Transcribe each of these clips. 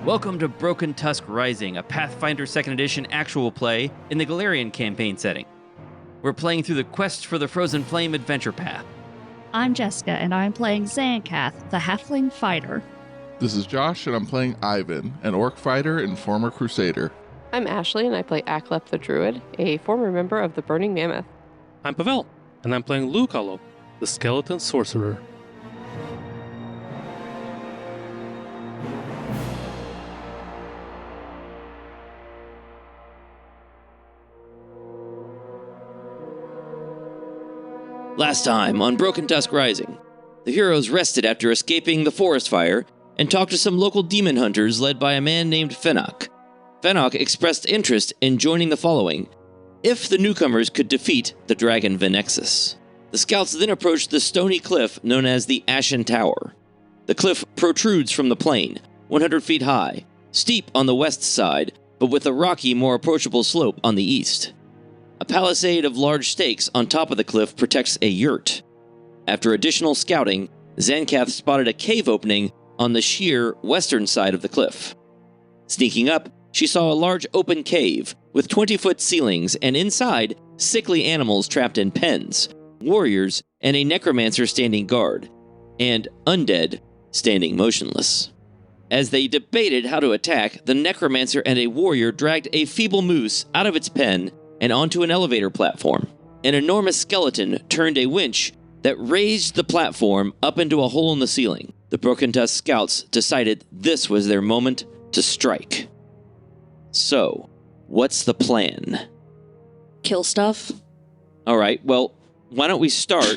Welcome to Broken Tusk Rising, a Pathfinder 2nd Edition actual play in the Galarian campaign setting. We're playing through the Quest for the Frozen Flame adventure path. I'm Jessica, and I'm playing Xankath, the halfling fighter. This is Josh, and I'm playing Ivan, an orc fighter and former crusader. I'm Ashley, and I play Aklep the druid, a former member of the Burning Mammoth. I'm Pavel, and I'm playing Luukallo, the skeleton sorcerer. Last time on Broken Tusk Rising, the heroes rested after escaping the forest fire and talked to some local demon hunters led by a man named Fenok. Fenok expressed interest in joining the following if the newcomers could defeat the dragon Venexus. The scouts then approached the stony cliff known as the Ashen Tower. The cliff protrudes from the plain, 100 feet high, steep on the west side, but with a rocky, more approachable slope on the east. A palisade of large stakes on top of the cliff protects a yurt. After additional scouting, Xankath spotted a cave opening on the sheer western side of the cliff. Sneaking up, she saw a large open cave with 20-foot ceilings and inside, sickly animals trapped in pens, warriors and a necromancer standing guard, and undead standing motionless. As they debated how to attack, the necromancer and a warrior dragged a feeble moose out of its pen and onto an elevator platform. An enormous skeleton turned a winch that raised the platform up into a hole in the ceiling. The Broken Tusk scouts decided this was their moment to strike. So, what's the plan? Kill stuff? All right, well, why don't we start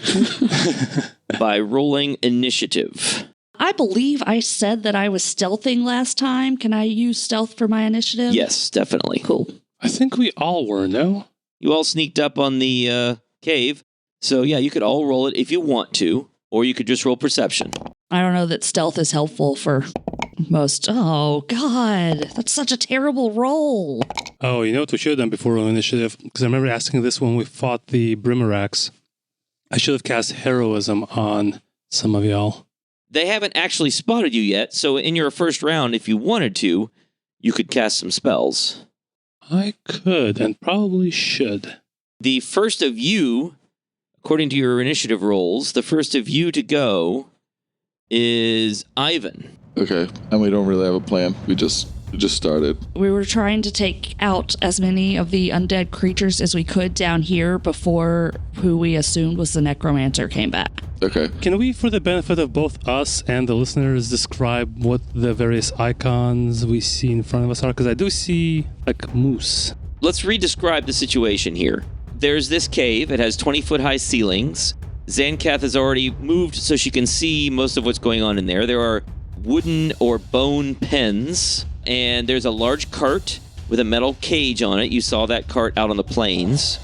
by rolling initiative? I believe I said that I was stealthing last time. Can I use stealth for my initiative? Yes, definitely. Cool. I think we all were, no? You all sneaked up on the cave, so yeah, you could all roll it if you want to, or you could just roll perception. I don't know that stealth is helpful for most. Oh, God. That's such a terrible roll. Oh, you know what we should have done before rolling initiative? Because I remember asking this when we fought the Brimarax. I should have cast heroism on some of y'all. They haven't actually spotted you yet, so in your first round, if you wanted to, you could cast some spells. I could, and probably should. The first of you, according to your initiative rolls, the first of you to go is Ivan. Okay, and we don't really have a plan. We just started. We were trying to take out as many of the undead creatures as we could down here before who we assumed was the necromancer came back. Okay. Can we, for the benefit of both us and the listeners, describe what the various icons we see in front of us are? Because I do see, like, moose. Let's re-describe the situation here. There's this cave. It has 20-foot high ceilings. Xankath has already moved so she can see most of what's going on in there. There are wooden or bone pens, and there's a large cart with a metal cage on it. You saw that cart out on the plains.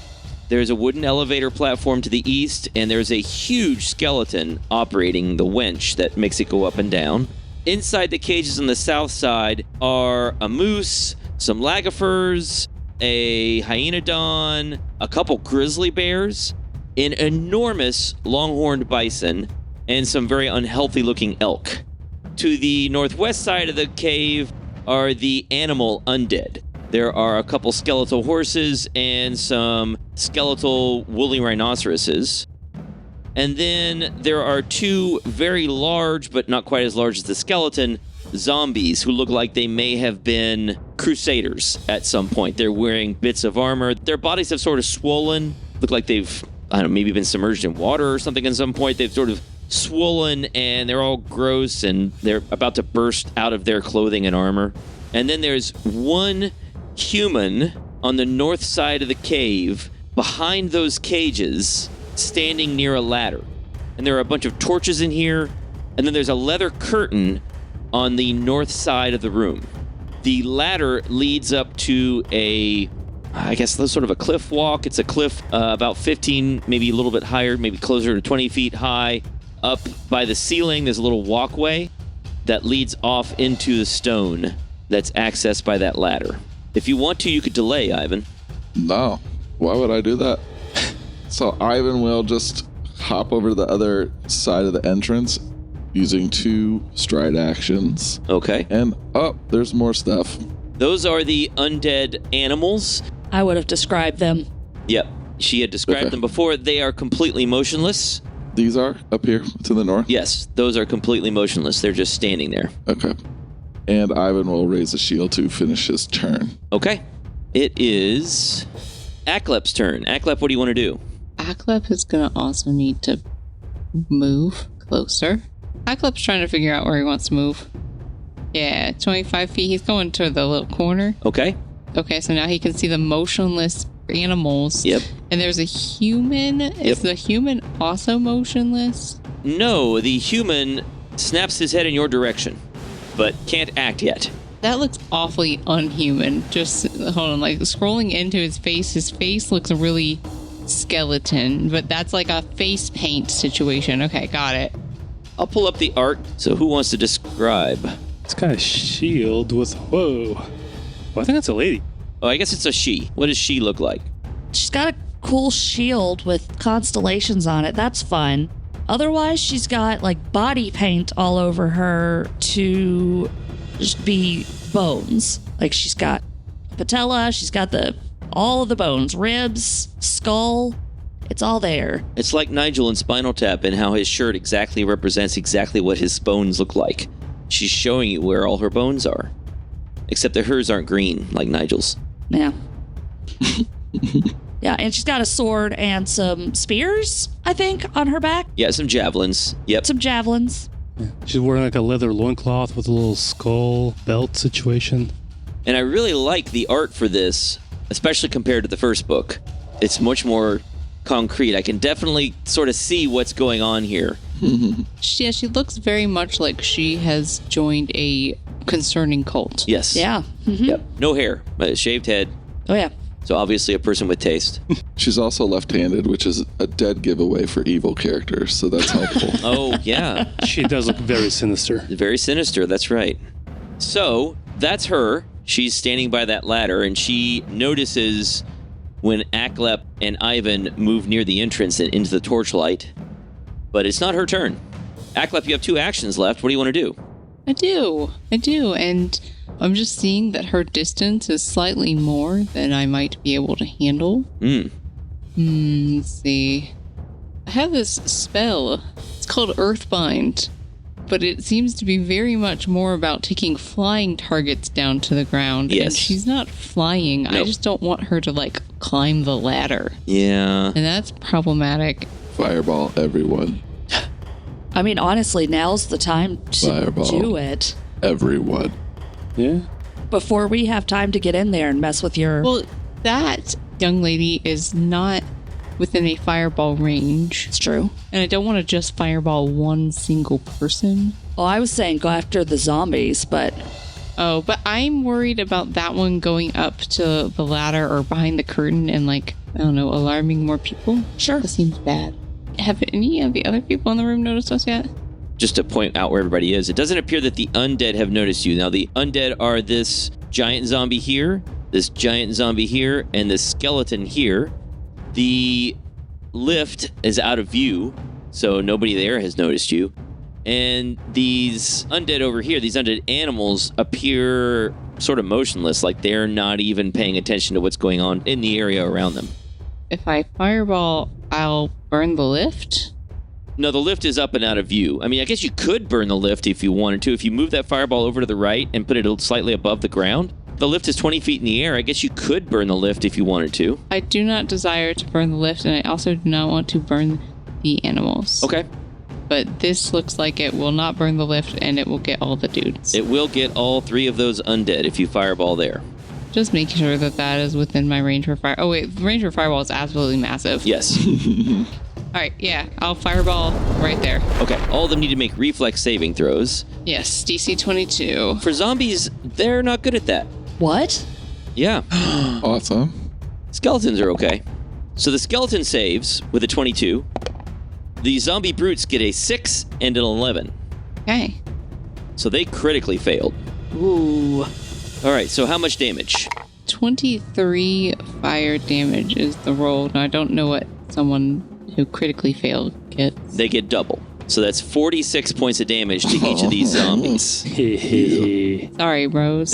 There's a wooden elevator platform to the east, and there's a huge skeleton operating the winch that makes it go up and down. Inside the cages on the south side are a moose, some lagafers, a hyenodon, a couple grizzly bears, an enormous longhorned bison, and some very unhealthy-looking elk. To the northwest side of the cave are the animal undead. There are a couple skeletal horses and some skeletal woolly rhinoceroses. And then there are two very large, but not quite as large as the skeleton, zombies who look like they may have been crusaders at some point. They're wearing bits of armor. Their bodies have sort of swollen, look like they've, I don't know, maybe been submerged in water or something at some point. They've sort of swollen and they're all gross and they're about to burst out of their clothing and armor. And then there's one human on the north side of the cave behind those cages standing near a ladder. And there are a bunch of torches in here. And then there's a leather curtain on the north side of the room. The ladder leads up to I guess sort of a cliff walk. It's a cliff about 15, maybe a little bit higher, maybe closer to 20 feet high. Up by the ceiling, there's a little walkway that leads off into the stone that's accessed by that ladder. If you want to, you could delay, Ivan. No. Why would I do that? So Ivan will just hop over to the other side of the entrance using 2 stride actions. Okay. And there's more stuff. Those are the undead animals. I would have described them. Yep. She had described them before. They are completely motionless. These are up here to the north? Yes, those are completely motionless. They're just standing there. Okay. And Ivan will raise a shield to finish his turn. Okay. It is Aklep's turn. Aklep, what do you want to do? Aklep is going to also need to move closer. Aklep's trying to figure out where he wants to move. Yeah, 25 feet. He's going to the little corner. Okay. Okay, so now he can see the motionless animals. Yep. And there's a human. Is the human also motionless? No, the human snaps his head in your direction, but can't act yet. That looks awfully unhuman. Just, hold on, like scrolling into his face looks really skeleton, but that's like a face paint situation. Okay, got it. I'll pull up the art. So who wants to describe? It's got a shield with, whoa. Well, I think that's a lady. Oh, I guess it's a she. What does she look like? She's got a cool shield with constellations on it. That's fun. Otherwise, she's got like body paint all over her to just be bones. Like she's got patella, she's got all of the bones, ribs, skull. It's all there. It's like Nigel in Spinal Tap and how his shirt exactly represents exactly what his bones look like. She's showing you where all her bones are. Except that hers aren't green like Nigel's. Yeah. Yeah, and she's got a sword and some spears, I think, on her back. Yeah, some javelins. Yep. Some javelins. Yeah. She's wearing like a leather loincloth with a little skull belt situation. And I really like the art for this, especially compared to the first book. It's much more concrete. I can definitely sort of see what's going on here. She looks very much like she has joined a concerning cult. Yes. Yeah. Mm-hmm. Yep. No hair, shaved head. Oh, yeah. So obviously a person with taste. She's also left-handed, which is a dead giveaway for evil characters, so that's helpful. Oh, yeah. She does look very sinister. Very sinister, that's right. So, that's her. She's standing by that ladder, and she notices when Aklep and Ivan move near the entrance and into the torchlight. But it's not her turn. Aklep, you have 2 actions left. What do you want to do? I do. And I'm just seeing that her distance is slightly more than I might be able to handle. Let's see. I have this spell. It's called Earthbind, but it seems to be very much more about taking flying targets down to the ground. Yes. And she's not flying. Nope. I just don't want her to, like, climb the ladder. Yeah. And that's problematic. Fireball everyone. I mean, honestly, now's the time to Fireball. do it. Everyone. Yeah. Before we have time to get in there and mess with your... Well, that young lady is not within a fireball range. It's true. And I don't want to just fireball one single person. Well, I was saying go after the zombies, but... Oh, but I'm worried about that one going up to the ladder or behind the curtain and, like, I don't know, alarming more people. Sure. That seems bad. Have any of the other people in the room noticed us yet? Just to point out where everybody is, it doesn't appear that the undead have noticed you. Now, the undead are this giant zombie here, this giant zombie here, and this skeleton here. The lift is out of view, so nobody there has noticed you. And these undead over here, these undead animals, appear sort of motionless, like they're not even paying attention to what's going on in the area around them. If I fireball, I'll burn the lift? No, the lift is up and out of view. I mean, I guess you could burn the lift if you wanted to. If you move that fireball over to the right and put it slightly above the ground, the lift is 20 feet in the air. I guess you could burn the lift if you wanted to. I do not desire to burn the lift, and I also do not want to burn the animals. Okay. But this looks like it will not burn the lift, and it will get all the dudes. It will get all 3 of those undead if you fireball there. Just making sure that that is within my range for fire. Oh, wait. The range for fireball is absolutely massive. Yes. All right. Yeah. I'll fireball right there. Okay. All of them need to make reflex saving throws. Yes. DC 22. For zombies, they're not good at that. What? Yeah. Awesome. Skeletons are okay. So the skeleton saves with a 22. The zombie brutes get a 6 and an 11. Okay. So they critically failed. Ooh. All right, so how much damage? 23 fire damage is the roll. Now, I don't know what someone who critically failed gets. They get double. So that's 46 points of damage to each of these zombies. Sorry, bros.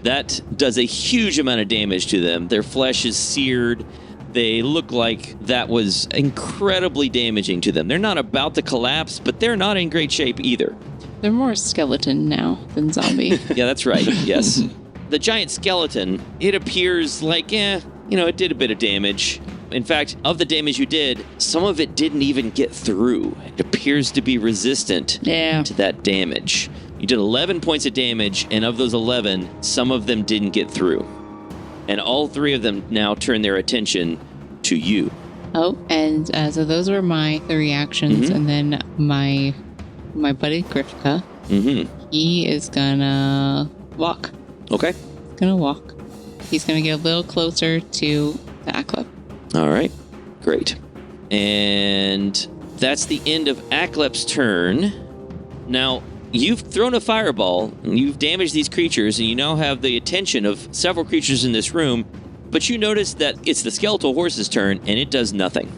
That does a huge amount of damage to them. Their flesh is seared. They look like that was incredibly damaging to them. They're not about to collapse, but they're not in great shape either. They're more skeleton now than zombie. Yeah, that's right. Yes. The giant skeleton, it appears like, it did a bit of damage. In fact, of the damage you did, some of it didn't even get through. It appears to be resistant to that damage. You did 11 points of damage, and of those 11, some of them didn't get through. And all 3 of them now turn their attention to you. Oh, and so those were my 3 actions, and then my buddy Grifka, he is gonna walk. Okay. He's gonna walk. He's gonna get a little closer to the Aklep. All right. Great. And that's the end of Aklep's turn. Now, you've thrown a fireball, and you've damaged these creatures, and you now have the attention of several creatures in this room, but you notice that it's the skeletal horse's turn, and it does nothing.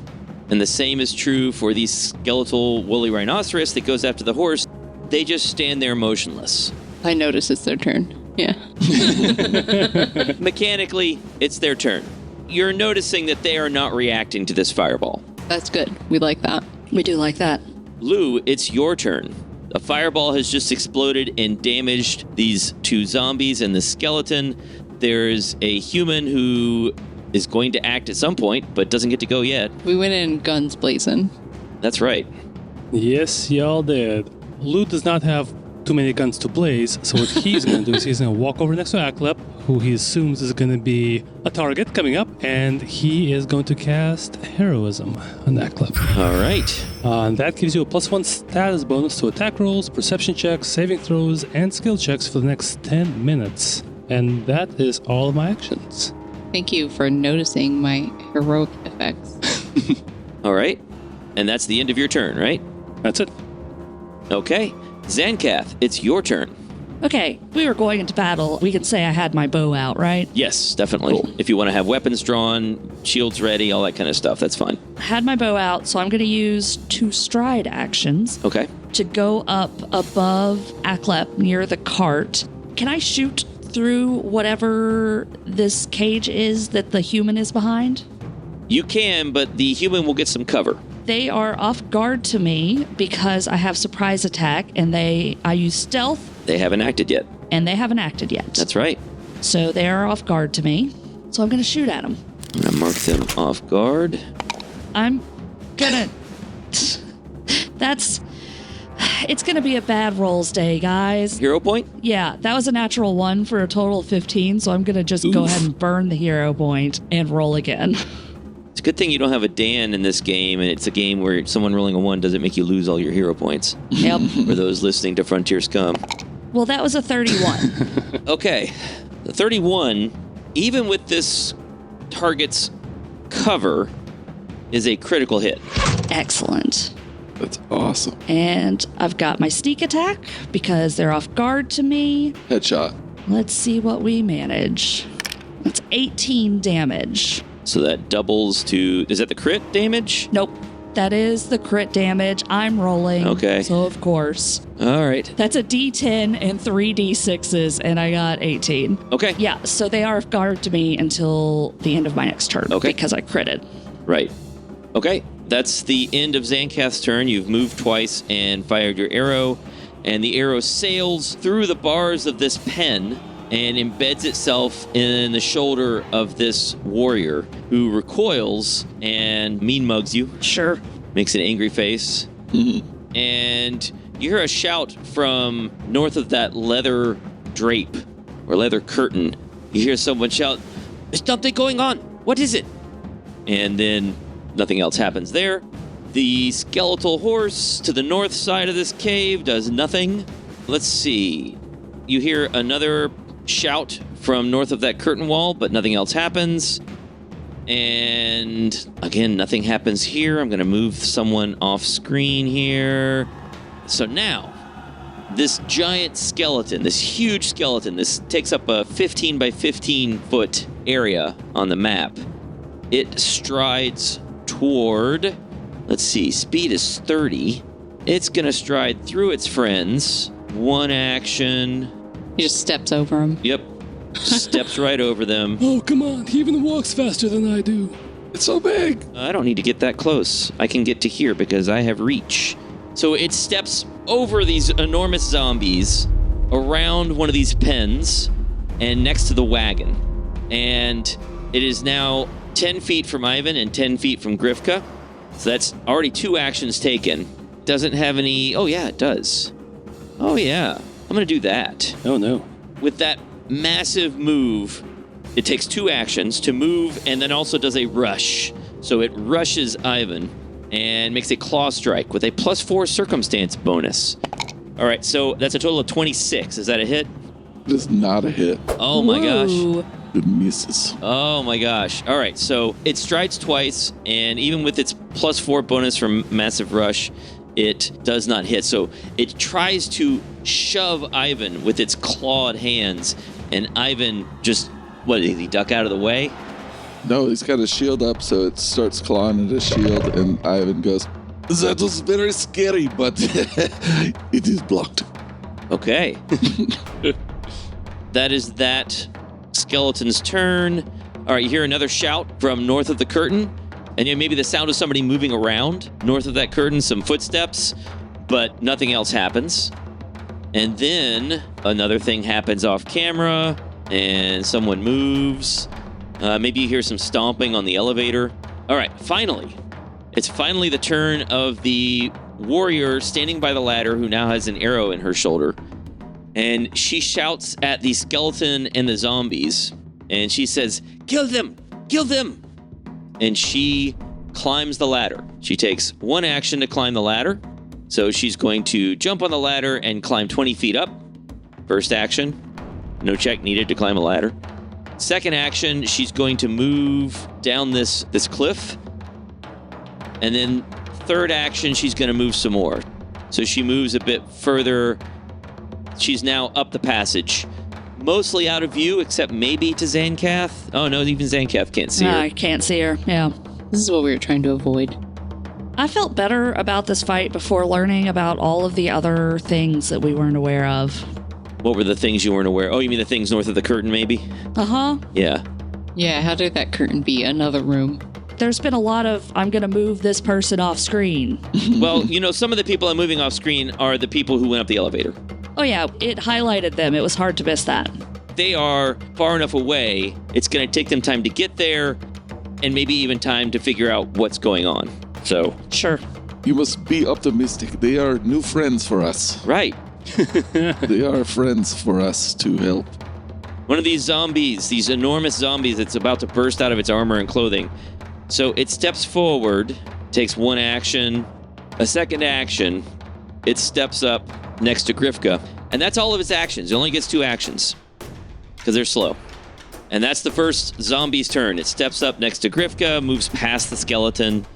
And the same is true for the skeletal woolly rhinoceros that goes after the horse. They just stand there motionless. I notice it's their turn. Yeah. Mechanically, it's their turn. You're noticing that they are not reacting to this fireball. That's good. We like that. We do like that. Lou, it's your turn. A fireball has just exploded and damaged these 2 zombies and the skeleton. There's a human who is going to act at some point, but doesn't get to go yet. We went in guns blazing. That's right. Yes, y'all did. Lou does not have too many guns to blaze, so what he's going to do is he's going to walk over next to Aklep, who he assumes is going to be a target coming up, and he is going to cast Heroism on Aklep. All right. And that gives you a +1 status bonus to attack rolls, perception checks, saving throws, and skill checks for the next 10 minutes. And that is all of my actions. Thank you for noticing my heroic effects. All right. And that's the end of your turn, right? That's it. Okay. Xankath, it's your turn. Okay, we were going into battle. We can say I had my bow out, right? Yes, definitely. Cool. If you want to have weapons drawn, shields ready, all that kind of stuff, that's fine. Had my bow out, so I'm going to use 2 stride actions. Okay. To go up above Aklep near the cart. Can I shoot through whatever this cage is that the human is behind? You can, but the human will get some cover. They are off guard to me because I have surprise attack and I use stealth. They haven't acted yet. And they haven't acted yet. That's right. So they are off guard to me. So I'm going to shoot at them. I'm going to mark them off guard. I'm going to... It's going to be a bad rolls day, guys. Hero point? Yeah, that was a natural 1 for a total of 15, so I'm going to just go ahead and burn the hero point and roll again. It's a good thing you don't have a Dan in this game, and it's a game where someone rolling a 1 doesn't make you lose all your hero points. Yep. For those listening to Frontier Scum. Well, that was a 31. Okay. The 31, even with this target's cover, is a critical hit. Excellent. That's awesome. And I've got my sneak attack because they're off guard to me. Headshot. Let's see what we manage. That's 18 damage. So that doubles to... Is that the crit damage? Nope. That is the crit damage. I'm rolling. Okay. So, of course. All right. That's a D10 and 3 D6s, and I got 18. Okay. Yeah, so they are off guard to me until the end of my next turn. Okay. Because I critted. Right. Okay. That's the end of Xankath's turn. You've moved twice and fired your arrow, and the arrow sails through the bars of this pen and embeds itself in the shoulder of this warrior who recoils and mean mugs you. Sure. Makes an angry face. And you hear a shout from north of that leather drape or leather curtain. You hear someone shout, "There's something going on. What is it?" And then nothing else happens there. The skeletal horse to the north side of this cave does nothing. Let's see. You hear another shout from north of that curtain wall, but nothing else happens. And again, nothing happens here. I'm going to move someone off screen here. So now, this giant skeleton, this huge skeleton, this takes up a 15 by 15 foot area on the map. It strides toward, Let's see. Speed is 30. It's going to stride through its friends. One action. He just steps over him. Yep. Steps right over them. Oh, come on. He even walks faster than I do. It's so big. I don't need to get that close. I can get to here because I have reach. So it steps over these enormous zombies, around one of these pens, and next to the wagon. And it is now 10 feet from Ivan and 10 feet from Grifka. So that's already 2 actions taken. Doesn't have any... Oh, yeah, it does. Oh, yeah. I'm going to do that. Oh, no. With that massive move, it takes 2 actions to move and then also does a rush. So it rushes Ivan and makes a claw strike with a +4 circumstance bonus. All right, so that's a total of 26. Is that a hit? It is not a hit. Oh, my gosh. Whoa. It misses. Oh my gosh. All right, so it strides twice, and even with its +4 bonus from Massive Rush, it does not hit. So it tries to shove Ivan with its clawed hands, and Ivan just, what, did he duck out of the way? No, he's got his shield up, so it starts clawing at his shield, and Ivan goes, "That was very scary, but it is blocked." Okay. That is that skeleton's turn. All right, you hear another shout from north of the curtain, and yeah, maybe the sound of somebody moving around north of that curtain, some footsteps, but nothing else happens. And then another thing happens off camera, and someone moves. Maybe you hear some stomping on the elevator. All right, finally. It's finally the turn of the warrior standing by the ladder who now has an arrow in her shoulder. And she shouts at the skeleton and the zombies. And she says, "Kill them! Kill them!" And she climbs the ladder. She takes 1 action to climb the ladder. So she's going to jump on the ladder and climb 20 feet up. First action. No check needed to climb a ladder. Second action, she's going to move down this cliff. And then third action, she's going to move some more. So she moves a bit further. She's now up the passage. Mostly out of view, except maybe to Xankath. Oh, no, even Xankath can't see her. I can't see her. Yeah. This is what we were trying to avoid. I felt better about this fight before learning about all of the other things that we weren't aware of. What were the things you weren't aware? Oh, you mean the things north of the curtain, maybe? Uh-huh. Yeah. Yeah, how did that curtain be another room? There's been a lot of, I'm going to move this person off screen. Well, some of the people I'm moving off screen are the people who went up the elevator. Oh, yeah, it highlighted them. It was hard to miss that. They are far enough away, it's going to take them time to get there, and maybe even time to figure out what's going on. So, Sure. You must be optimistic. They are new friends for us. right. They are friends for us to help. One of these zombies, these enormous zombies that's about to burst out of its armor and clothing. So it steps forward, takes 1 action, a second action, it steps up next to Grifka, and that's all of its actions. It only gets 2 actions because they're slow. And that's the first zombie's turn. It steps up next to Grifka, moves past the skeleton,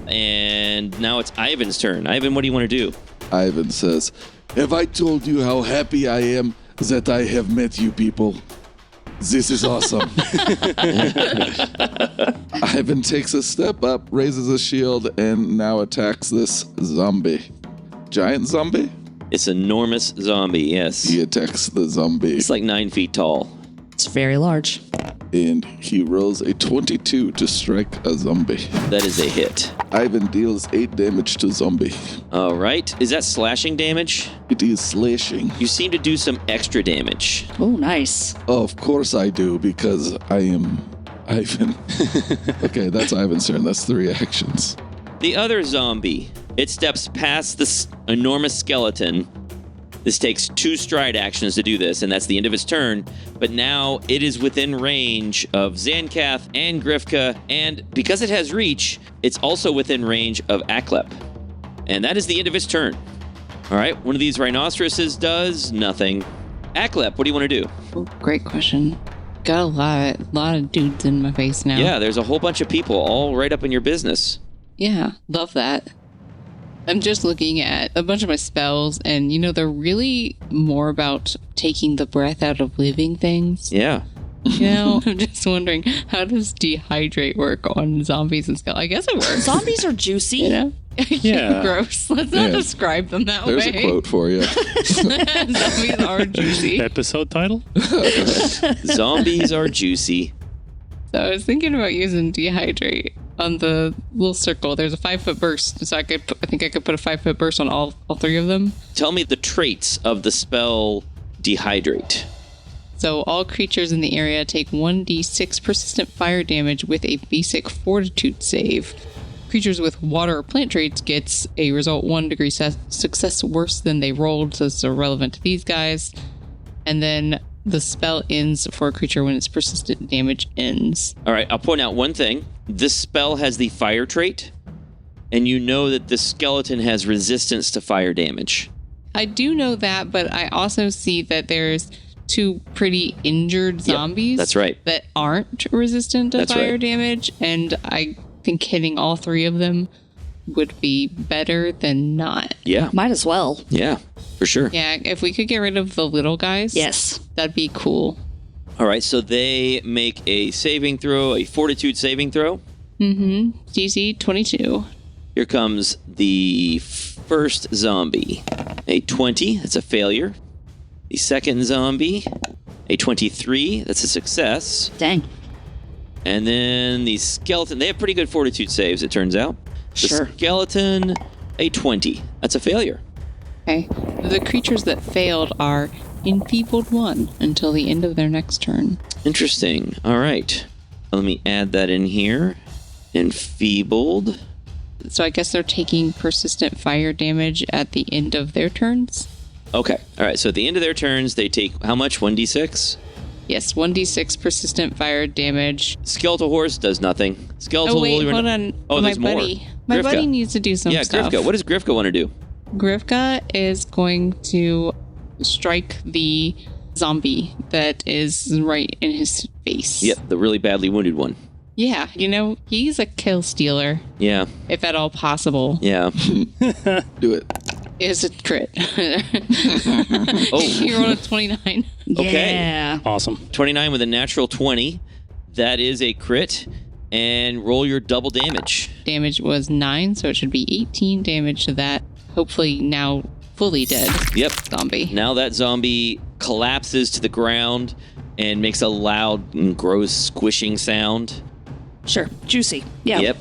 and now it's Ivan's turn. Ivan, what do you want to do? Ivan says, "Have I told you how happy I am that I have met you people? This is awesome." Ivan takes a step up, raises a shield, and now attacks this zombie. Giant zombie? It's an enormous zombie, yes. He attacks the zombie. It's like 9 feet tall. It's very large. And he rolls a 22 to strike a zombie. That is a hit. Ivan deals 8 damage to zombie. All right. Is that slashing damage? It is slashing. You seem to do some extra damage. Oh, nice. Of course I do, because I am Ivan. Okay, that's Ivan's turn. That's 3 actions. The other zombie, it steps past this enormous skeleton. This takes 2 stride actions to do this, and that's the end of its turn. But now it is within range of Xankath and Grifka, and because it has reach, it's also within range of Aklep. And that is the end of its turn. All right, one of these rhinoceroses does nothing. Aklep, what do you want to do? Oh, great question. Got a lot of dudes in my face now. Yeah, there's a whole bunch of people all right up in your business. Yeah, love that. I'm just looking at a bunch of my spells, and they're really more about taking the breath out of living things. Yeah. I'm just wondering, how does dehydrate work on zombies and skeletons? I guess it works. Zombies are juicy. Yeah. Gross. Let's not Yeah. describe them that There's way. a quote for you. Zombies are juicy. Episode title? Zombies are juicy. So I was thinking about using dehydrate on the little circle. There's a 5-foot burst, so I think I could put a 5-foot burst on all 3 of them. Tell me the traits of the spell dehydrate. So all creatures in the area take 1d6 persistent fire damage with a basic fortitude save. Creatures with water or plant traits gets a result 1 degree success worse than they rolled, so it's irrelevant to these guys. And then the spell ends for a creature when its persistent damage ends. All right, I'll point out one thing. This spell has the fire trait, and you know that the skeleton has resistance to fire damage. I do know that, but I also see that there's 2 pretty injured zombies that's right. that aren't resistant to That's fire right. damage, and I think hitting all 3 of them would be better than not. Yeah, Might as well. yeah, for sure. Yeah, if we could get rid of the little guys, Yes. that'd be cool. All right, so they make a saving throw, a fortitude saving throw. DC 22. Here comes the first zombie. A 20, that's a failure. The second zombie, a 23, that's a success. Dang. And then the skeleton, they have pretty good fortitude saves, it turns out. The Sure. skeleton, a 20, that's a failure. Okay. The creatures that failed are enfeebled 1 until the end of their next turn. Interesting. All right. Let me add that in here. Enfeebled. So I guess they're taking persistent fire damage at the end of their turns. Okay. All right. So at the end of their turns, they take how much? 1d6? Yes, 1d6 persistent fire damage. Skeletal horse does nothing. Skeletal Oh wait, woolly hold on. Oh, my there's more. buddy. My Grifka. buddy needs to do some Yeah, stuff. Grifka. What does Grifka want to do? Grifka is going to strike the zombie that is right in his face. Yep, the really badly wounded one. Yeah, he's a kill stealer, Yeah, if at all possible. yeah. Do it. Is a crit. Oh, He rolled a 29. Okay. Yeah. Awesome. 29 with a natural 20. That is a crit. And roll your double damage. Damage was 9, so it should be 18 damage to that. Hopefully now fully dead Yep. zombie. Now that zombie collapses to the ground and makes a loud and gross squishing sound. Sure. Juicy. Yeah. Yep.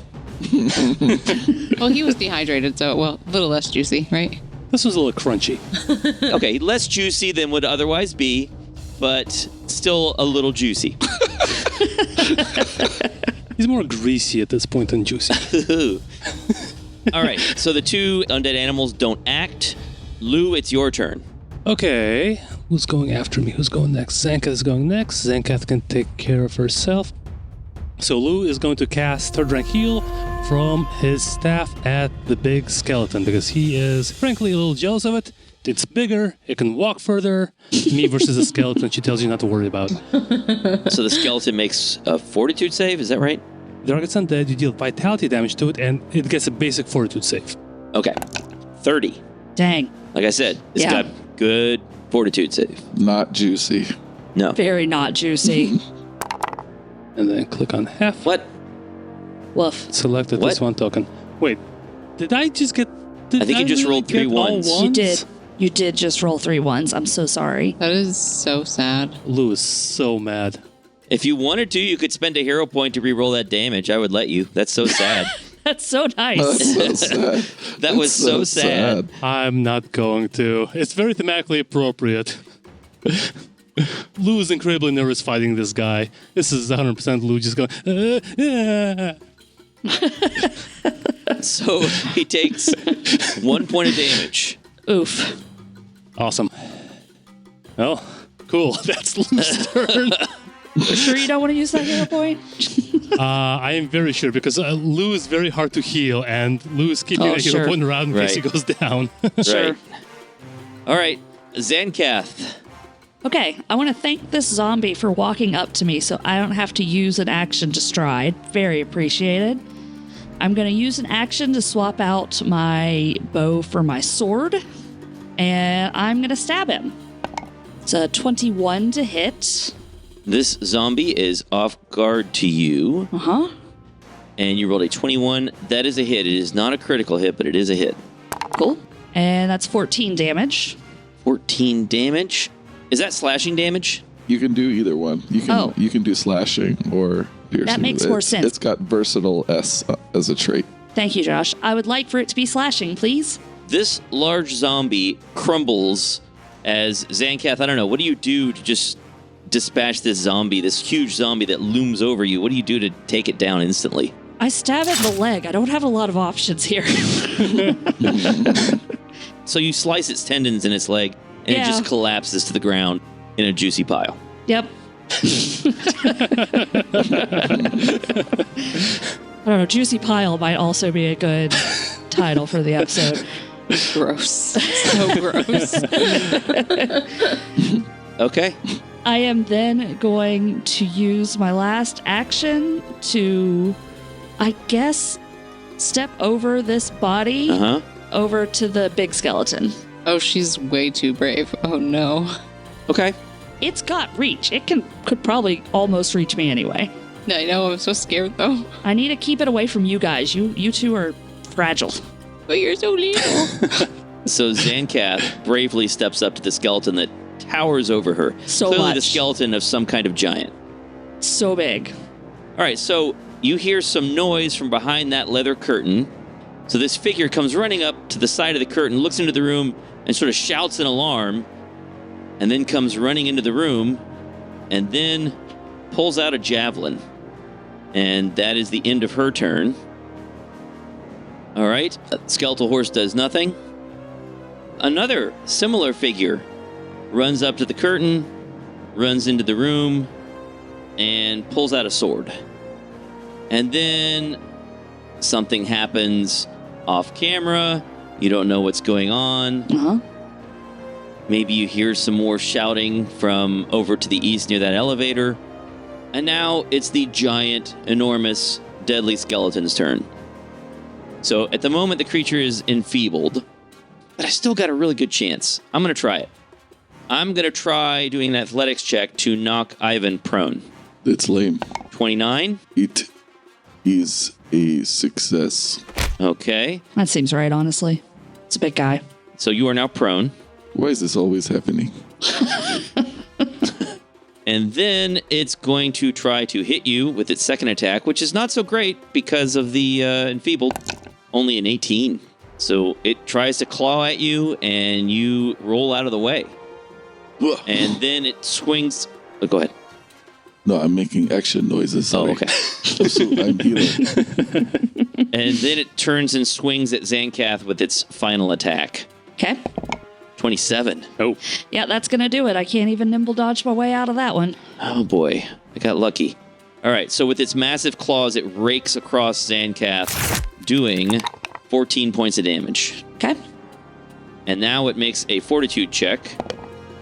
Well, he was dehydrated, so, a little less juicy, right? This was a little crunchy. Okay, less juicy than would otherwise be, but still a little juicy. He's more greasy at this point than juicy. All right, so the 2 undead animals don't act. Lou, it's your turn. Okay, who's going after me? Who's going next? Xankath is going next. Xankath can take care of herself. So Lou is going to cast Third Rank Heal from his staff at the big skeleton because he is, frankly, a little jealous of it. It's bigger. It can walk further. Me versus a skeleton, she tells you not to worry about. So the skeleton makes a fortitude save, is that right? The target's undead, you deal vitality damage to it, and it gets a basic fortitude save. Okay, 30. Dang. Like I said, it's Yeah. got good fortitude save. Not juicy. No. Very not juicy. And then click on half. What? Woof. Select this What? one token. Wait, did I just get... I think you just rolled 3 get all ones. You did. You did just roll 3 ones. I'm so sorry. That is so sad. Lou is so mad. If you wanted to, you could spend a hero point to re-roll that damage. I would let you. That's so sad. That's so nice. That's so sad. That was so sad. I'm not going to. It's very thematically appropriate. Lou is incredibly nervous fighting this guy. This is 100% Lou just going, So he takes 1 point of damage. Oof. Awesome. Well, cool. That's Lou's turn. Sure you don't want to use that hero point? I am very sure because Lou is very hard to heal, and Lou is keeping Oh, a hero sure. point around in case he Right. goes down. Sure. Right. All right, Xankath. Okay, I want to thank this zombie for walking up to me so I don't have to use an action to stride. Very appreciated. I'm going to use an action to swap out my bow for my sword, and I'm going to stab him. It's a 21 to hit. This zombie is off guard to you. Uh-huh. And you rolled a 21. That is a hit. It is not a critical hit, but it is a hit. Cool. And that's 14 damage. 14 damage. Is that slashing damage? You can do either one. You can do slashing or piercing. That makes more sense. It's got versatile S as a trait. Thank you, Josh. I would like for it to be slashing, please. This large zombie crumbles as Xankath, I don't know, what do you do to just dispatch this zombie, this huge zombie that looms over you? What do you do to take it down instantly? I stab at the leg. I don't have a lot of options here. So you slice its tendons in its leg, and it just collapses to the ground in a juicy pile. Yep. I don't know. Juicy Pile might also be a good title for the episode. Gross. So gross. Okay. I am then going to use my last action to, I guess, step over this body over to the big skeleton. Oh, she's way too brave. Oh, no. Okay. It's got reach. It could probably almost reach me anyway. I know, I'm so scared, though. I need to keep it away from you guys. You two are fragile. But you're so little. So Xankath bravely steps up to the skeleton that towers over her. So Clearly much. the skeleton of some kind of giant. So big. All right, so you hear some noise from behind that leather curtain. So this figure comes running up to the side of the curtain, looks into the room, and sort of shouts in alarm, and then comes running into the room, and then pulls out a javelin. And that is the end of her turn. All right, skeletal horse does nothing. Another similar figure runs up to the curtain, runs into the room, and pulls out a sword. And then something happens off camera. You don't know what's going on. Maybe you hear some more shouting from over to the east near that elevator. And now it's the giant, enormous, deadly skeleton's turn. So at the moment, the creature is enfeebled, but I still got a really good chance. I'm going to try it. I'm going to try doing an athletics check to knock Ivan prone. It's lame. 29. It is a success. Okay. That seems right, honestly. It's a big guy. So you are now prone. Why is this always happening? And then it's going to try to hit you with its second attack, which is not so great because of the enfeebled. Only an 18. So it tries to claw at you, and you roll out of the way. And then it swings. Oh, go ahead. No, I'm making action noises. Sorry. Oh, okay. So I'm healing. And then it turns and swings at Xankath with its final attack. Okay. 27. Oh. Yeah, that's going to do it. I can't even nimble dodge my way out of that one. Oh, boy. I got lucky. All right, so with its massive claws, it rakes across Xankath, doing 14 points of damage. Okay. And now it makes a fortitude check,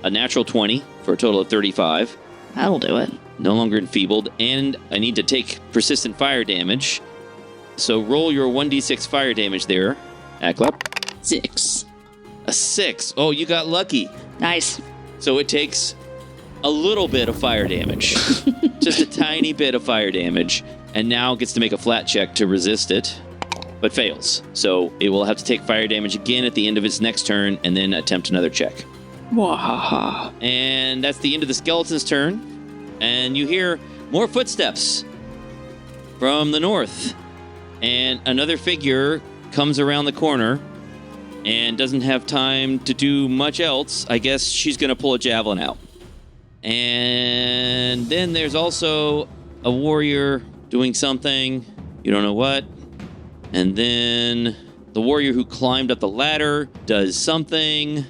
a natural 20 for a total of 35. That'll do it. No longer enfeebled, and I need to take persistent fire damage. So roll your 1d6 fire damage there, Aklep. 6. A 6. Oh, you got lucky. Nice. So it takes a little bit of fire damage. Just a tiny bit of fire damage. And now gets to make a flat check to resist it, but fails. So it will have to take fire damage again at the end of its next turn and then attempt another check. Wahaha. And that's the end of the skeleton's turn. And you hear more footsteps from the north. And another figure comes around the corner and doesn't have time to do much else. I guess she's going to pull a javelin out. And then there's also a warrior doing something. You don't know what. And then the warrior who climbed up the ladder does something.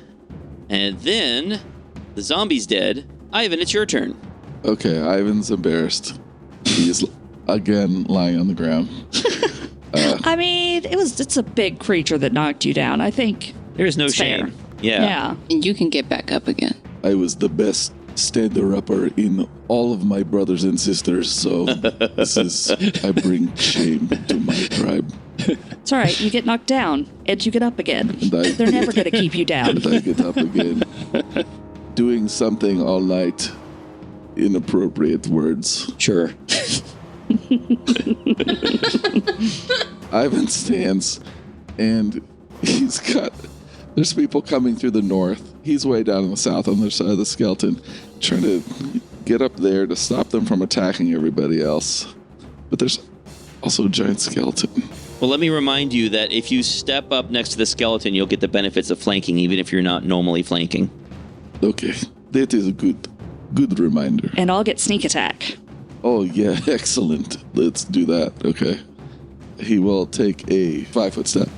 And then the zombie's dead. Ivan, it's your turn. Okay, Ivan's embarrassed. He's again lying on the ground. I mean, it's a big creature that knocked you down. I think There is no it's shame. fair. Yeah. And you can get back up again. I was the best stander-upper in all of my brothers and sisters, so I bring shame to my tribe. It's all right. You get knocked down, and you get up again. They're never going to keep you down. And I get up again. Doing something all night. Inappropriate words. Sure. Ivan stands, and there's people coming through the north. He's way down in the south on the other side of the skeleton, trying to get up there to stop them from attacking everybody else. But there's also a giant skeleton. Well, let me remind you that if you step up next to the skeleton, you'll get the benefits of flanking, even if you're not normally flanking. Okay, that is a good reminder. And I'll get sneak attack. Oh, yeah, excellent. Let's do that, okay. He will take a 5-foot step.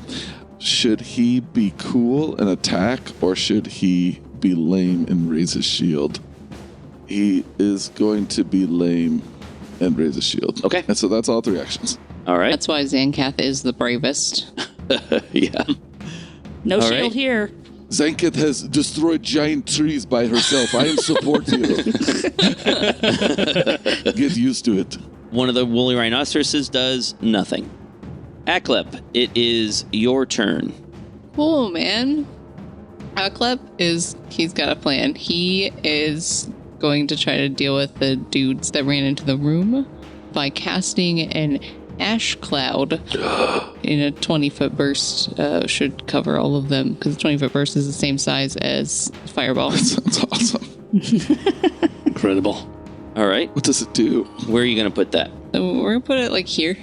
Should he be cool and attack, or should he be lame and raise his shield? He is going to be lame and raise his shield. Okay. And so that's all 3 actions. All right. That's why Xankath is the bravest. Yeah. No All shield right. here. Xankath has destroyed giant trees by herself. I am support hero. Get used to it. One of the woolly rhinoceroses does nothing. Aklep, it is your turn. Cool, man. Aklep he's got a plan. He is going to try to deal with the dudes that ran into the room by casting an ash cloud in a 20-foot burst. Should cover all of them, because the 20-foot burst is the same size as Fireball. That sounds awesome. Incredible. All right. What does it do? Where are you going to put that? So we're going to put it like here,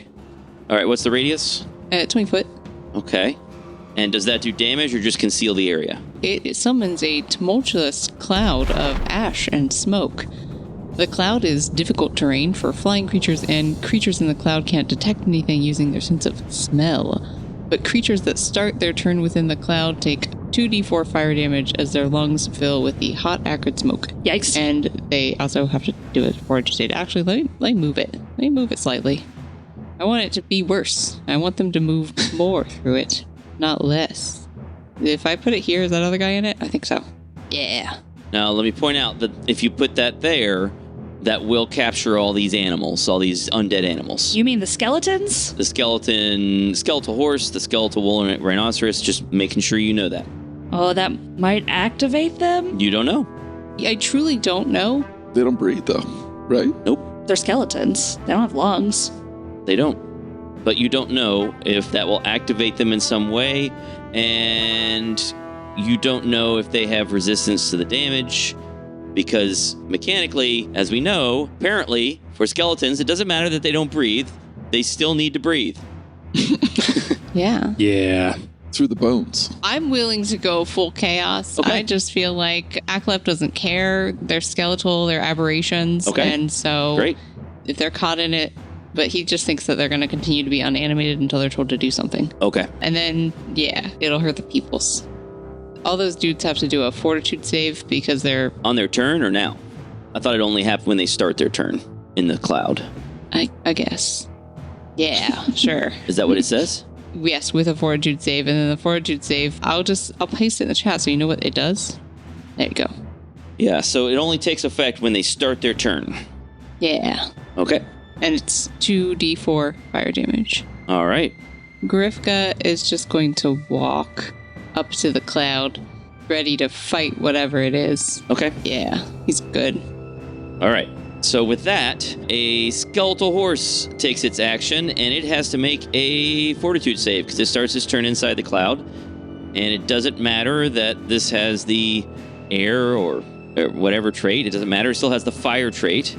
All right. What's the radius? at 20 foot. Okay. And does that do damage or just conceal the area? It summons a tumultuous cloud of ash and smoke. The cloud is difficult terrain for flying creatures, and creatures in the cloud can't detect anything using their sense of smell. But creatures that start their turn within the cloud take 2d4 fire damage as their lungs fill with the hot, acrid smoke. Yikes. And they also have to do it before it state. Actually, let me move it. Let me move it slightly. I want it to be worse. I want them to move more through it, not less. If I put it here, is that other guy in it? I think so. Yeah. Now, let me point out that if you put that there, that will capture all these animals, all these undead animals. You mean the skeletons? The skeletal horse, the skeletal woolly rhinoceros, just making sure you know that. Oh, that might activate them? You don't know. I truly don't know. They don't breathe, though, right? Nope, They're skeletons. They don't have lungs. they don't. But you don't know if that will activate them in some way, and you don't know if they have resistance to the damage, because mechanically, as we know, apparently, for skeletons, it doesn't matter that they don't breathe. They still need to breathe. Yeah. Yeah. Through the bones. I'm willing to go full chaos. Okay. I just feel like Aklep doesn't care. They're skeletal, they're aberrations. Okay. And so Great. if they're caught in it, but he just thinks that they're going to continue to be unanimated until they're told to do something. Okay. And then, yeah, it'll hurt the peoples. All those dudes have to do a fortitude save because they're, On their turn or now? I thought it only happened when they start their turn in the cloud. I guess. Yeah, sure. Is that what it says? Yes, with a fortitude save. And then the fortitude save, I'll paste it in the chat so you know what it does. There you go. Yeah, so it only takes effect when they start their turn. Yeah. Okay. And it's 2d4 fire damage. All right. Grifka is just going to walk up to the cloud, ready to fight whatever it is. Okay. Yeah, he's good. All right. So with that, a skeletal horse takes its action, and it has to make a fortitude save because it starts its turn inside the cloud. And it doesn't matter that this has the air or whatever trait. It doesn't matter. It still has the fire trait.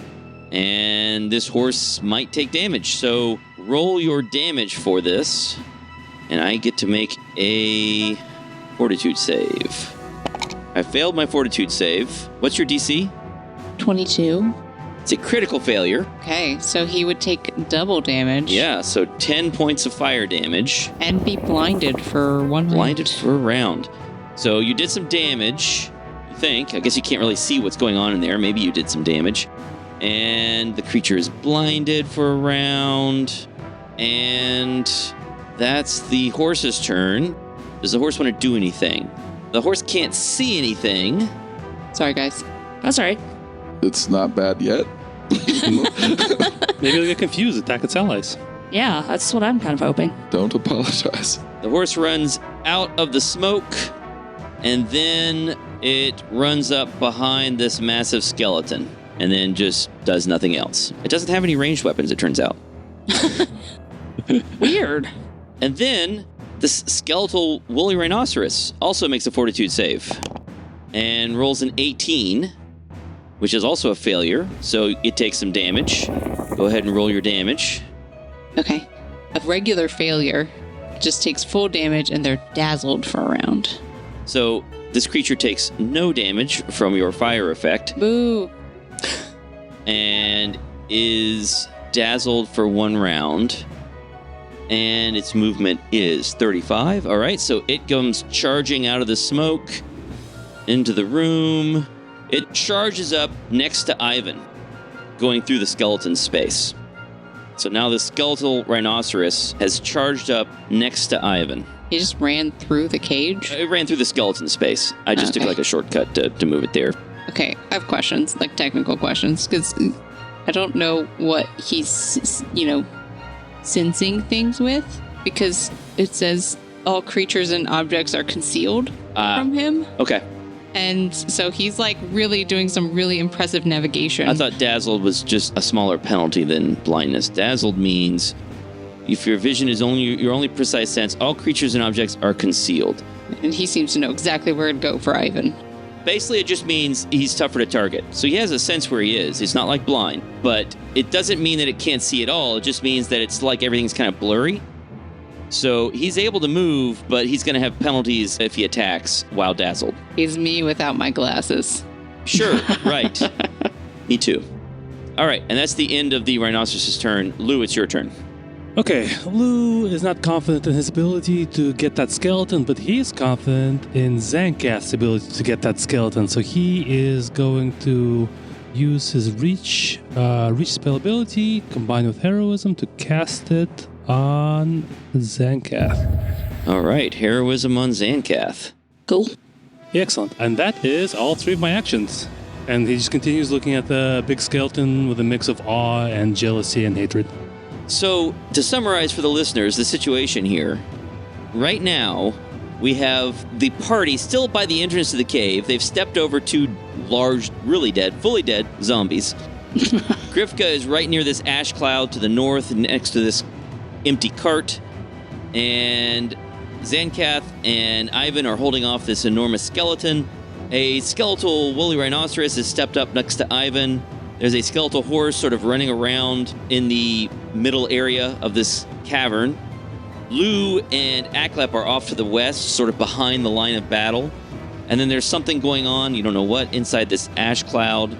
And this horse might take damage. So roll your damage for this. And I get to make a fortitude save. I failed my fortitude save. What's your DC? 22. It's a critical failure. Okay, so he would take double damage. Yeah, so 10 points of fire damage. And be blinded for one round. Blinded for a round. So you did some damage, you think. I guess you can't really see what's going on in there. Maybe you did some damage. And the creature is blinded for a round. And that's the horse's turn. Does the horse want to do anything? The horse can't see anything. Sorry, guys. That's all right. It's not bad yet. Maybe they'll get confused, attack its allies. Yeah, that's what I'm kind of hoping. Don't apologize. The horse runs out of the smoke, and then it runs up behind this massive skeleton, and then just does nothing else. It doesn't have any ranged weapons, it turns out. Weird. And then this skeletal woolly rhinoceros also makes a fortitude save and rolls an 18, which is also a failure. So it takes some damage. Go ahead and roll your damage. Okay. A regular failure just takes full damage and they're dazzled for a round. So this creature takes no damage from your fire effect Boo. and is dazzled for 1 round. And its movement is 35. All right, so it comes charging out of the smoke into the room. It charges up next to Ivan, going through the skeleton space. So now the skeletal rhinoceros has charged up next to Ivan. He just ran through the cage? It ran through the skeleton space. I just took like a shortcut to move it there. Okay, I have questions, like technical questions, because I don't know what he's, sensing things with, because it says all creatures and objects are concealed from him. Okay. And so he's like really doing some really impressive navigation. I thought dazzled was just a smaller penalty than blindness. Dazzled means if your vision is only your only precise sense, all creatures and objects are concealed. And he seems to know exactly where to go for Ivan. Basically, it just means he's tougher to target. So he has a sense where he is. It's not like blind, but it doesn't mean that it can't see at all. It just means that it's like everything's kind of blurry. So he's able to move, but he's going to have penalties if he attacks while dazzled. He's me without my glasses. Sure, right. Me too. All right, and that's the end of the rhinoceros's turn. Lou, it's your turn. Okay, Lou is not confident in his ability to get that skeleton, but he is confident in Xankath's ability to get that skeleton. So he is going to use his reach spell ability combined with heroism to cast it on Xankath. All right, heroism on Xankath. Cool. Excellent. And that is all 3 of my actions. And he just continues looking at the big skeleton with a mix of awe and jealousy and hatred. So, to summarize for the listeners, the situation here. Right now, we have the party still by the entrance to the cave. They've stepped over 2 large, really dead, fully dead zombies. Grifka is right near this ash cloud to the north next to this empty cart. And Xankath and Ivan are holding off this enormous skeleton. A skeletal woolly rhinoceros has stepped up next to Ivan. There's a skeletal horse sort of running around in the middle area of this cavern. Lou and Aklep are off to the west, sort of behind the line of battle. And then there's something going on, you don't know what, inside this ash cloud.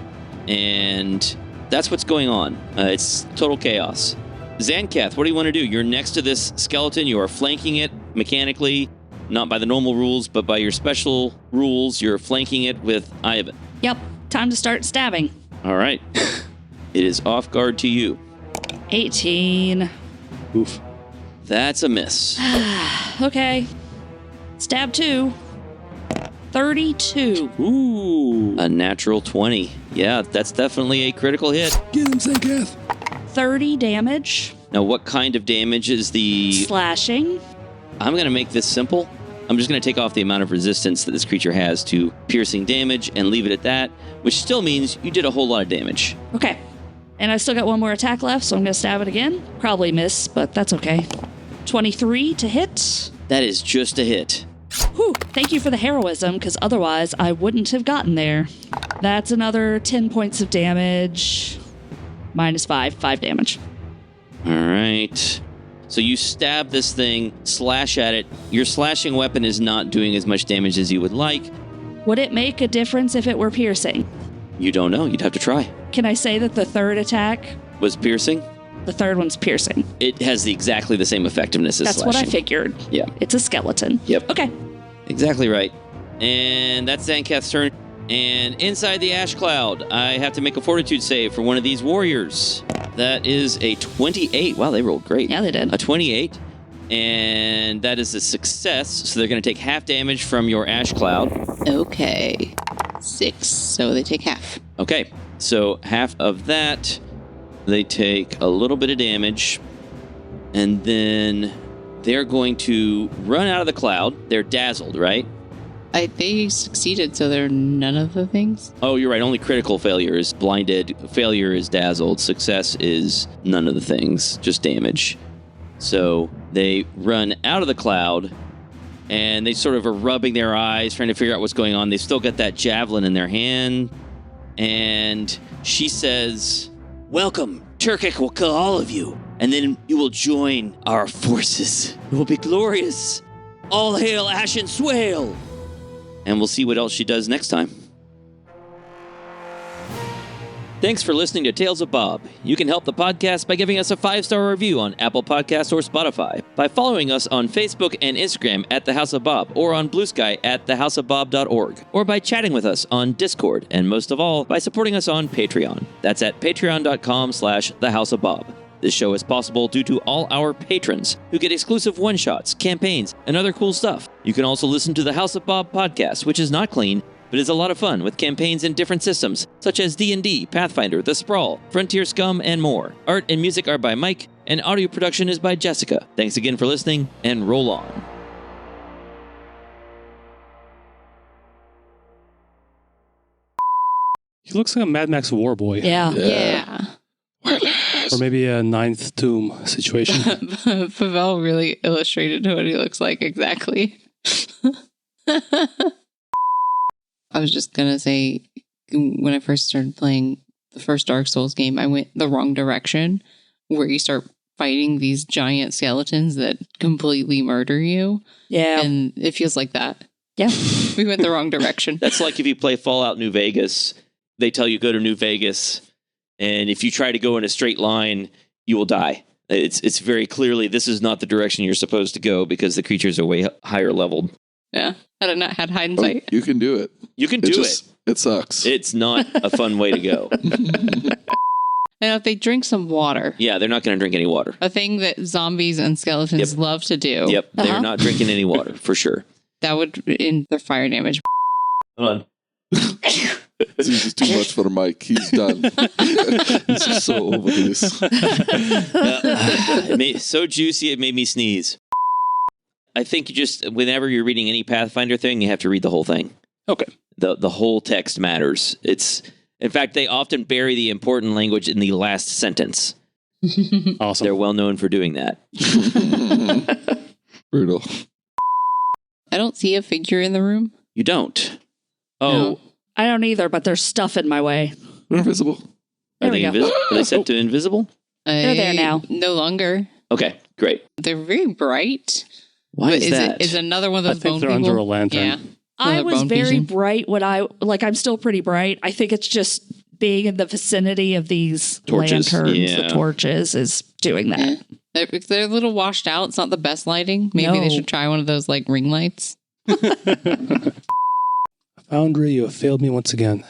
And that's what's going on. It's total chaos. Xankath, what do you want to do? You're next to this skeleton. You are flanking it mechanically, not by the normal rules, but by your special rules. You're flanking it with Ivan. Yep. Time to start stabbing. All right. It is off guard to you. 18. Oof. That's a miss. Okay. Stab 2. 32. Ooh. A natural 20. Yeah, that's definitely a critical hit. Get him, Xankath. 30 damage. Now, what kind of damage is the... Slashing. I'm going to make this simple. I'm just going to take off the amount of resistance that this creature has to piercing damage and leave it at that, which still means you did a whole lot of damage. Okay. And I still got 1 more attack left, so I'm going to stab it again. Probably miss, but that's okay. 23 to hit. That is just a hit. Whew. Thank you for the heroism, because otherwise I wouldn't have gotten there. That's another 10 points of damage. Minus 5 damage. All right. So you stab this thing, slash at it. Your slashing weapon is not doing as much damage as you would like. Would it make a difference if it were piercing? You don't know. You'd have to try. Can I say that the third attack, Was piercing? the third one's piercing? It has exactly the same effectiveness as That's slashing. what I figured. Yeah. It's a skeleton. Yep. Okay. Exactly right. And that's Xankath's turn. And inside the ash cloud, I have to make a fortitude save for one of these warriors. That is a 28. Wow, they rolled great. Yeah, they did. A 28. And that is a success. So they're going to take half damage from your ash cloud. Okay. 6. So they take half. Okay. So half of that, they take a little bit of damage. And then they're going to run out of the cloud. They're dazzled, right? They succeeded, so they're none of the things. Oh, you're right. Only critical failure is blinded. Failure is dazzled. Success is none of the things, just damage. So they run out of the cloud, and they sort of are rubbing their eyes, trying to figure out what's going on. They still got that javelin in their hand. And she says, "Welcome. Turkic will kill all of you, and then you will join our forces. It will be glorious. All hail Ashen Swale." And we'll see what else she does next time. Thanks for listening to Tales of Bob. You can help the podcast by giving us a 5-star review on Apple Podcasts or Spotify, by following us on Facebook and Instagram at The House of Bob, or on Blue Sky at thehouseofbob.org, or by chatting with us on Discord, and most of all, by supporting us on Patreon. That's at patreon.com/thehouseofbob. This show is possible due to all our patrons, who get exclusive one-shots, campaigns, and other cool stuff. You can also listen to the House of Bob podcast, which is not clean, but is a lot of fun with campaigns in different systems, such as D&D, Pathfinder, The Sprawl, Frontier Scum, and more. Art and music are by Mike, and audio production is by Jessica. Thanks again for listening, and roll on. He looks like a Mad Max war boy. Yeah. Or maybe a Ninth Tomb situation. Pavel really illustrated what he looks like exactly. I was just going to say, when I first started playing the first Dark Souls game, I went the wrong direction, where you start fighting these giant skeletons that completely murder you. Yeah. And it feels like that. Yeah. We went the wrong direction. That's like if you play Fallout New Vegas, they tell you go to New Vegas, and if you try to go in a straight line, you will die. It's very clearly, this is not the direction you're supposed to go, because the creatures are way higher leveled. Yeah. Had I not had hide and Oh, sight. you can do it. You can do it. It sucks. It's not a fun way to go. And if they drink some water, Yeah, they're not going to drink any water. a thing that zombies and skeletons Yep. love to do, Yep, they're not drinking any water, for sure. that would end their fire damage. Hold on. This is too much for Mike. He's done. He's just so over this. So juicy, it made me sneeze. I think you just, whenever you're reading any Pathfinder thing, you have to read the whole thing. Okay. The whole text matters. In fact, they often bury the important language in the last sentence. Awesome. They're well known for doing that. Brutal. I don't see a figure in the room. You don't. Oh, No. I don't either, but there's stuff in my way. We're invisible. There are we they, go. are they set to invisible? They're there now. No longer. Okay, great. They're very bright. Why But is that? Is another one of I those think bone they're people? under a lantern. Yeah. I Another was bone very fusion. bright I'm still pretty bright. I think it's just being in the vicinity of these Torches, lanterns, yeah. the torches is doing that. Yeah. They're a little washed out. It's not the best lighting. Maybe they No. should try one of those like ring lights. Foundry, you have failed me once again.